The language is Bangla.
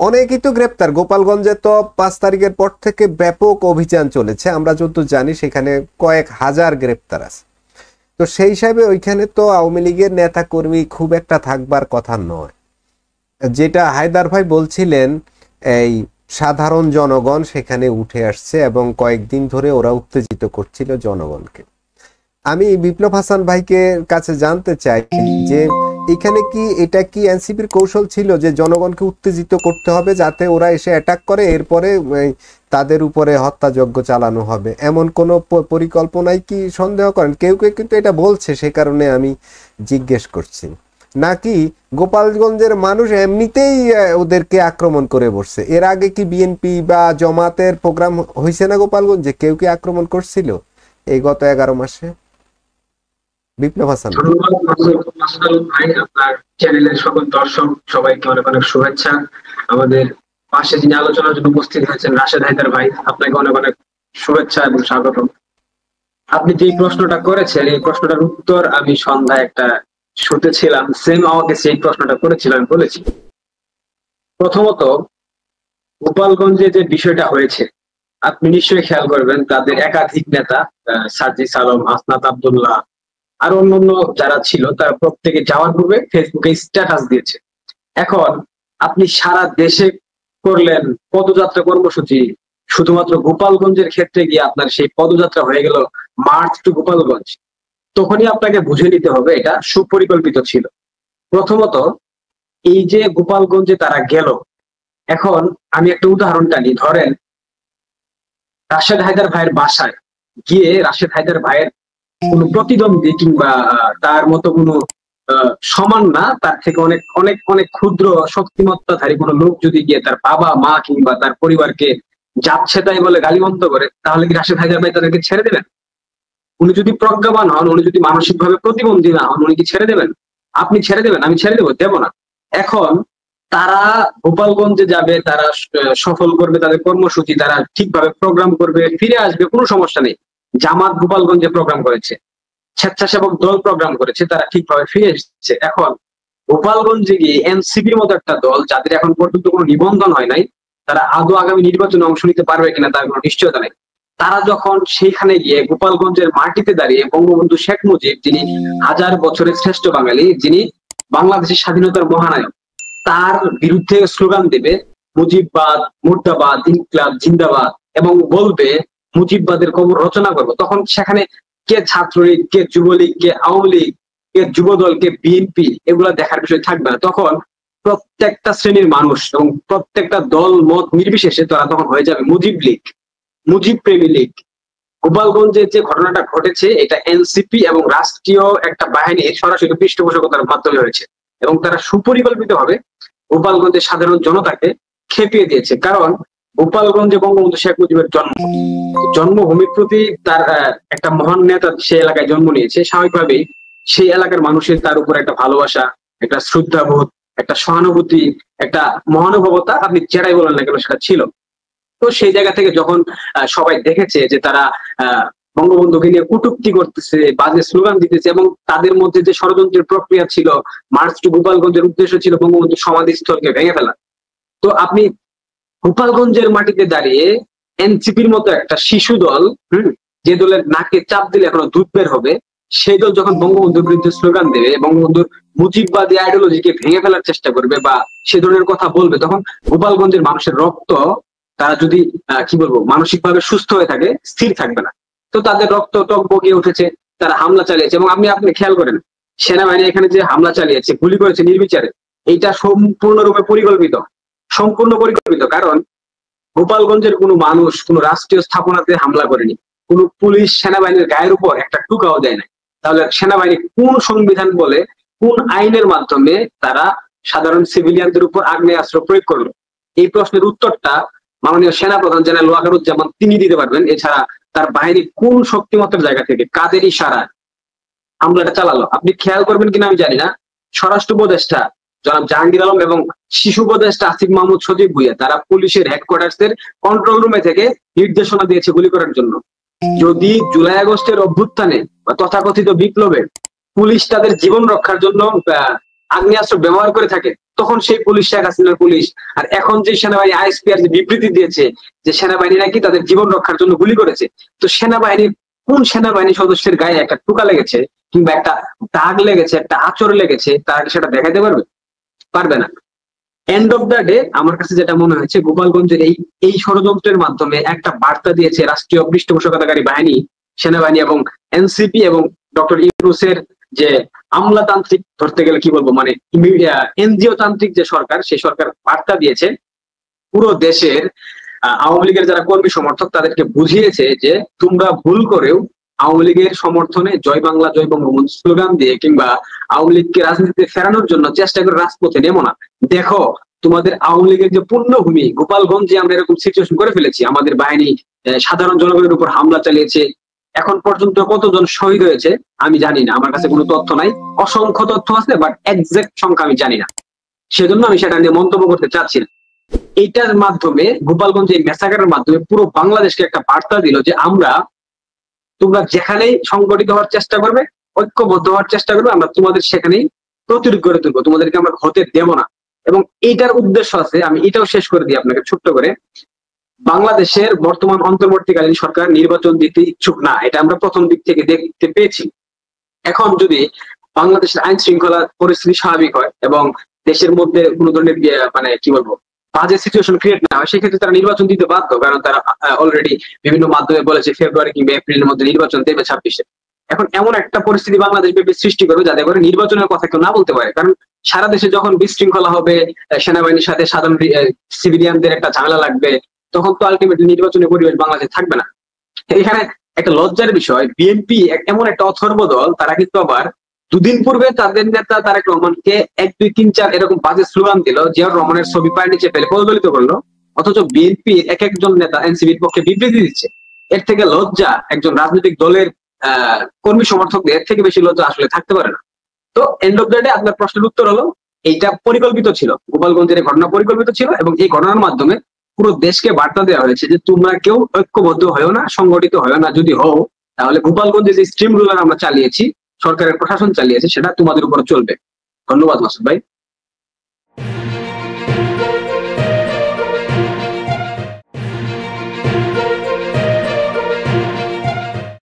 অনেকেই তো গ্রেপ্তার। গোপালগঞ্জে তো 5 তারিখের পর থেকে ব্যাপক অভিযান চলেছে, আমরা যত জানি সেখানে কয়েক হাজার গ্রেপ্তার আছে। তো সেই হিসাবে ওইখানে তো আওয়ামী লীগের নেতা কর্মী খুব একটা থাকবার কথা নয়। যেটা হায়দার ভাই বলছিলেন, এই সাধারণ জনগণ সেখানে উঠে আসছে এবং কয়েকদিন ধরে ওরা উত্তেজিত করছিল জনগণকে। আমি বিপ্লব হাসান ভাইকে কাছে জানতে চাই যে এখানে কি এটা কি এনসিপির কৌশল ছিল যে জনগণকে উত্তেজিত করতে হবে যাতে ওরা এসে অ্যাটাক করে, এরপরে তাদের উপরে হত্যাযজ্ঞ চালানো হবে, এমন কোনো পরিকল্পনায় কি সন্দেহ করেন? কেউ কেউ কিন্তু এটা বলছে, সে কারণে আমি জিজ্ঞেস করছি। নাকি গোপালগঞ্জের মানুষ এমনিতেই ওদেরকে আক্রমণ করে বসছে? এর আগে কি বিএনপি বা জমাতের প্রোগ্রাম হয়েছে না গোপালগঞ্জে? কেউ কি আক্রমণ করছিল এই গত 11 মাসে? বিপ্লব হাসান। ভাই, আপনার চ্যানেলের সকল দর্শক সবাইকে অনেক অনেক শুভেচ্ছা। আমাদের পাশে যিনি আলোচনার জন্য উপস্থিত হয়েছেন রাশেদ হায়দার ভাই, আপনাকে অনেক অনেক শুভেচ্ছা এবং স্বাগত। আপনি যে প্রশ্নটা করেছেন এই প্রশ্নটার উত্তর আমি সন্ধ্যায় একটা শুতেছিলাম, সেম আমাকে সেই প্রশ্নটা করেছিলাম, বলেছি। প্রথমত, গোপালগঞ্জে যে বিষয়টা হয়েছে আপনি নিশ্চয়ই খেয়াল করবেন, তাদের একাধিক নেতা সার্জিস আলম, হাসনাত আব্দুল্লাহ আর অন্যান্য যারা ছিল তারা প্রত্যেকে যাওয়ার পূর্বে ফেসবুকে স্ট্যাটাস দিয়েছে। এখন আপনি সারা দেশে করলেন পদযাত্রা কর্মসূচি, শুধুমাত্র গোপালগঞ্জের ক্ষেত্রে গিয়ে আপনার সেই পদযাত্রা হয়ে গেল মার্চ টু গোপালগঞ্জ। তখনই আপনাকে বুঝে নিতে হবে এটা সুপরিকল্পিত ছিল। প্রথমত, এই যে গোপালগঞ্জে তারা গেল, এখন আমি একটা উদাহরণ টানি। ধরেন রাশেদ হায়দার ভাইয়ের বাসায় গিয়ে রাশেদ হায়দার ভাইয়ের কোনো প্রতিদ্বন্দ্বী কিংবা তার মতো কোনো সমান না, তার থেকে অনেক অনেক অনেক ক্ষুদ্র শক্তিমত্তাধারী কোনো লোক যদি গিয়ে তার বাবা মা কিংবা তার পরিবারকে যাচ্ছে তাই বলে গালিমন্ত করে, তাহলে কি রাশেদ হায়দার ভাই তাদেরকে ছেড়ে দেবেন? উনি যদি প্রজ্ঞাবান হন, উনি যদি মানসিকভাবে প্রতিবন্ধী না হন, উনি কি ছেড়ে দেবেন? আপনি ছেড়ে দেবেন? আমি ছেড়ে দেবো? দেব না। এখন তারা গোপালগঞ্জে যাবে, তারা সফল করবে তাদের কর্মসূচি, তারা ঠিকভাবে প্রোগ্রাম করবে, ফিরে আসবে, কোনো সমস্যা নেই। জামাত গোপালগঞ্জে প্রোগ্রাম করেছে, স্বেচ্ছাসেবক দল প্রোগ্রাম করেছে, তারা ঠিকভাবে ফিরে এসেছে। এখন গোপালগঞ্জে গিয়ে এনসিপির মতো একটা দল যাদের এখন পর্যন্ত কোনো নিবন্ধন হয় নাই, তারা আদৌ আগামী নির্বাচনে অংশ নিতে পারবে কিনা তার কোনো নিশ্চয়তা নেই। তারা যখন সেইখানে গিয়ে গোপালগঞ্জের মাটিতে দাঁড়িয়ে বঙ্গবন্ধু শেখ মুজিব, যিনি 1000 বছরের শ্রেষ্ঠ বাঙালি, যিনি বাংলাদেশের স্বাধীনতার মহানায়ক, তার বিরুদ্ধে স্লোগান দেবে মুজিববাদ, মুর্দাবাদ, ইনকিলাব জিন্দাবাদ, এবং বলবে মুজিববাদের কবর রচনা করবো, তখন সেখানে কে ছাত্রলীগ, কে যুবলীগ, কে আওয়ামী লীগ, কে যুবদল, কে বিএনপি, এগুলা দেখার বিষয় থাকবে না। তখন প্রত্যেকটা শ্রেণীর মানুষ এবং প্রত্যেকটা দল মত নির্বিশেষে তারা তখন হয়ে যাবে মুজিব লীগ, মুজিব প্রেমী লীগ। গোপালগঞ্জে যে ঘটনাটা ঘটেছে এটা এনসিপি এবং রাষ্ট্রীয় একটা বাহিনীর সরাসরি পৃষ্ঠপোষকতার মাধ্যমে হয়েছে, এবং তারা সুপরিকল্পিত ভাবে গোপালগঞ্জের সাধারণ জনতাকে খেপিয়ে দিয়েছে। কারণ গোপালগঞ্জে বঙ্গবন্ধু শেখ মুজিবের জন্মভূমির প্রতি তার একটা মহান নেতা সেই এলাকায় জন্ম নিয়েছে, স্বাভাবিকভাবেই সেই এলাকার মানুষের তার উপর একটা ভালোবাসা, একটা শ্রদ্ধাবোধ, একটা সহানুভূতি, একটা মহানুভবতা, আপনি যেটাই বলেন না কেন সেটা ছিল। তো সেই জায়গা থেকে যখন সবাই দেখেছে যে তারা বঙ্গবন্ধুকে নিয়ে কটূক্তি করতেছে, বাজে স্লোগান দিতেছে, এবং তাদের মধ্যে যে ষড়যন্ত্রের প্রক্রিয়া ছিল, মার্চ টু গোপালগঞ্জের উদ্দেশ্য ছিল বঙ্গবন্ধু সমাধিস্থলকে ভেঙে ফেলা। তো আপনি গোপালগঞ্জের মাটিতে দাঁড়িয়ে এনসিপির মতো একটা শিশু দল, যে দলের নাকে চাপ দিলে এখনো দুধ বের হবে, সেই দল যখন বঙ্গবন্ধুর বিরুদ্ধে স্লোগান দেবে, বঙ্গবন্ধুর মুজিববাদী আইডিওলজিকে ভেঙে ফেলার চেষ্টা করবে বা সে ধরনের কথা বলবে, তখন গোপালগঞ্জের মানুষের রক্ত, তারা যদি কি বলবো মানসিকভাবে সুস্থ হয়ে থাকে, স্থির থাকবে না। তো তাদের রক্ত টক বগিয়ে উঠেছে, তারা হামলা চালিয়েছে। এবং আপনি খেয়াল করেন, সেনাবাহিনী এখানে যে হামলা চালিয়েছে, গুলি করেছে নির্বিচারে, এইটা সম্পূর্ণরূপে পরিকল্পিত, সম্পূর্ণ পরিকল্পিত। কারণ গোপালগঞ্জের কোনো মানুষ কোনো রাষ্ট্রীয় স্থাপনাতে হামলা করেনি, কোনো পুলিশ সেনাবাহিনীর গায়ের উপর একটা টুকাও দেয় না। তাহলে সেনাবাহিনী কোন সংবিধান বলে, কোন আইনের মাধ্যমে তারা সাধারণ সিভিলিয়ানদের উপর আগ্নেয়াস্ত্র প্রয়োগ করলো? এই প্রশ্নের উত্তরটা মাননীয় সেনাপ্রধান জেনারেল ওয়াকারুজ্জামান তিনি দিতে পারবেন। এছাড়া তার বাহিনী কোন শক্তিমত্তার জায়গা থেকে, কাদের ইশারায় হামলাটা চালালো? আপনি খেয়াল করবেন কিনা আমি জানি না, স্বরাষ্ট্র উপদেষ্টা জনাব জাহাঙ্গীর আলম এবং শিশু উপদেষ্টা আসিফ মাহমুদ সজীব ভুইয়া তারা পুলিশের হেডকোয়ার্টার্স এর কন্ট্রোল রুমে থেকে নির্দেশনা দিয়েছে গুলি করার জন্য। যদি জুলাই আগস্টের অভ্যুত্থানে বা তথাকথিত বিপ্লবে পুলিশ তাদের জীবন রক্ষার জন্য আগ্নেয়াস্ত্র ব্যবহার করে থাকে, তখন সেই পুলিশ শেখ হাসিনার পুলিশ। আর এখন যে সেনাবাহিনী আইএসপিআর যে বিবৃতি দিয়েছে যে সেনাবাহিনী নাকি তাদের জীবন রক্ষার জন্য গুলি করেছে, তো সেনাবাহিনীর কোন সেনাবাহিনী সদস্যের গায়ে একটা টুকা লেগেছে কিংবা একটা দাগ লেগেছে, একটা আঁচড় লেগেছে, তারা কি সেটা দেখাতে পারবে? পারবে না। এন্ড অফ দ্য ডে আমার কাছে যেটা মনে হয়েছে, গোপালগঞ্জের এই ষড়যন্ত্রের মাধ্যমে একটা বার্তা দিয়েছে রাষ্ট্রীয় পৃষ্ঠপোষকতাকারী বাহিনী, সেনাবাহিনী এবং এনসিপি এবং ডক্টর ইউনূসের যে আমলাতান্ত্রিক, ধরতে গেলে কি বলবো, মানে এনজিও তান্ত্রিক যে সরকার, সেই সরকার বার্তা দিয়েছে পুরো দেশের আওয়ামী লীগের যারা কর্মী সমর্থক তাদেরকে বুঝিয়েছে যে তোমরা ভুল করেও আওয়ামী লীগের সমর্থনে জয় বাংলা জয় বঙ্গবন্ধু স্লোগান দিয়ে কিংবা আওয়ামী লীগকে রাজনীতিতে ফেরানোর জন্য চেষ্টা করে রাজপথে নেমো না। দেখো তোমাদের আওয়ামী লীগের যে পূর্ণভূমি গোপালগঞ্জে আমরা এরকম সিচুয়েশন করে ফেলেছি, আমাদের বাহিনী সাধারণ জনগণের উপর হামলা চালিয়েছে, এখন পর্যন্ত কতজন শহীদ হয়েছে আমি জানি না, আমার কাছে কোনো তথ্য নাই, অসংখ্য তথ্য আছে বাট এক্সাক্ট সংখ্যা আমি জানি না, সেজন্য আমি সেটা নিয়ে মন্তব্য করতে চাচ্ছি না। এইটার মাধ্যমে গোপালগঞ্জে ম্যাসাকারের মাধ্যমে পুরো বাংলাদেশকে একটা বার্তা দিল যে তোমরা যেখানেই সংগঠিত হওয়ার চেষ্টা করবে, ঐক্যবদ্ধ হওয়ার চেষ্টা করবে, আমরা তোমাদের সেখানেই প্রতিরোধ করে তুলবো, তোমাদেরকে আমরা হতে দেব না। এবং এইটার উদ্দেশ্য আছে, আমি এটাও শেষ করে দিই আপনাকে ছোট্ট করে, বাংলাদেশের বর্তমান অন্তর্বর্তীকালীন সরকার নির্বাচন দিতে ইচ্ছুক না, এটা আমরা প্রথম দিক থেকে দেখতে পেয়েছি। এখন যদি বাংলাদেশের আইন শৃঙ্খলা পরিস্থিতি স্বাভাবিক হয় এবং দেশের মধ্যে কোনো ধরনের মানে কি বলবো বাজে সিচুয়েশন ক্রিয়েট না হয়, সেক্ষেত্রে তারা নির্বাচন দিতে বাধ্য, কারণ তারা অলরেডি বিভিন্ন মাধ্যমে বলেছে ফেব্রুয়ারি কিংবা এপ্রিলের মধ্যে নির্বাচন দেবে 26-এ। এখন এমন একটা পরিস্থিতি বাংলাদেশ ব্যাপী সৃষ্টি করবে যাতে করে নির্বাচনের কথা কেউ না বলতে পারে, কারণ সারা দেশে যখন বিশৃঙ্খলা হবে, সেনাবাহিনীর সাথে সাধারণ সিভিলিয়ানদের একটা ঝামেলা লাগবে, তখন তো আলটিমেটলি নির্বাচনের পরিবেশ বাংলাদেশে থাকবে না। এখানে একটা লজ্জার বিষয়, বিএনপি এমন একটা অথর্ব দল, তারা কিন্তু আবার দুদিন পূর্বে তাদের নেতা তারেক রহমানকে 1, 2, 3, 4 এরকম বাজে স্লোগান দিল, জিয়াউর রহমানের ছবি পায়ের নিচে ফেলে পদদলিত করলো, অথচ বিএনপি এক একজন নেতা এনসিপির পক্ষে বিবৃতি দিচ্ছে। এর থেকে লজ্জা একজন রাজনৈতিক দলের কর্মী সমর্থকদের, এর থেকে বেশি লজ্জা আসলে থাকতে পারে না। তো এন্ড অফ দ্য ডে আপনার প্রশ্নের উত্তর হলো এইটা পরিকল্পিত ছিল, গোপালগঞ্জের ঘটনা পরিকল্পিত ছিল, এবং এই ঘটনার মাধ্যমে পুরো দেশকে বার্তা দেওয়া হয়েছে যে তোমরা কেউ ঐক্যবদ্ধ হয়েও না, সংগঠিত হয়েও না, যদি হও তাহলে গোপালগঞ্জে যে স্ট্রিম রুলার আমরা চালিয়েছি, সরকারের প্রশাসন চালিয়েছে, সেটা তোমাদের উপর চলবে। ধন্যবাদ মাসুদ ভাই।